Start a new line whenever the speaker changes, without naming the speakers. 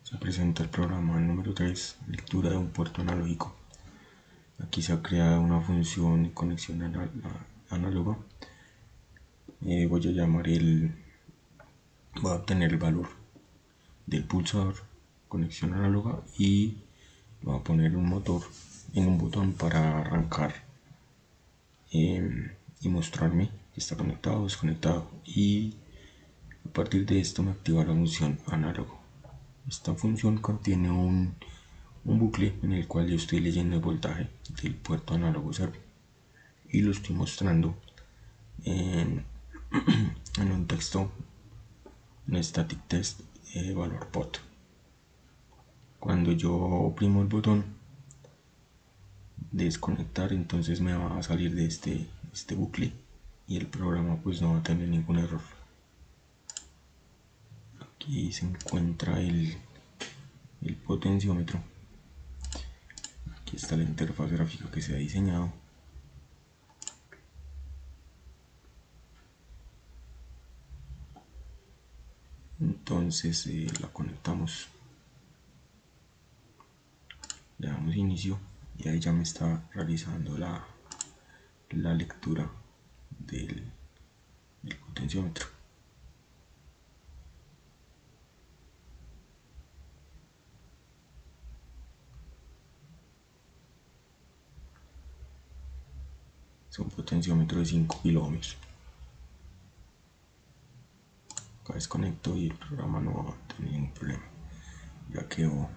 Se presenta el programa número 3, lectura de un puerto analógico. Aquí se ha creado una función de conexión análoga. Voy a obtener el valor del pulsador, conexión análoga, y voy a poner un motor en un botón para arrancar y mostrarme que está conectado o desconectado, y a partir de esto me activa la función análogo. Esta función contiene un bucle en el cual yo estoy leyendo el voltaje del puerto análogo 0 y lo estoy mostrando en un texto, en static test valor pot. Cuando yo oprimo el botón de desconectar, entonces me va a salir de este bucle y el programa pues no va a tener ningún error. Aquí se encuentra el potenciómetro. Aquí está la interfaz gráfica que se ha diseñado. Entonces la conectamos, le damos inicio y ahí ya me está realizando la lectura del potenciómetro. Es un potenciómetro de 5 kilómetros. Acá desconecto y el programa no va a tener ningún problema, ya quedó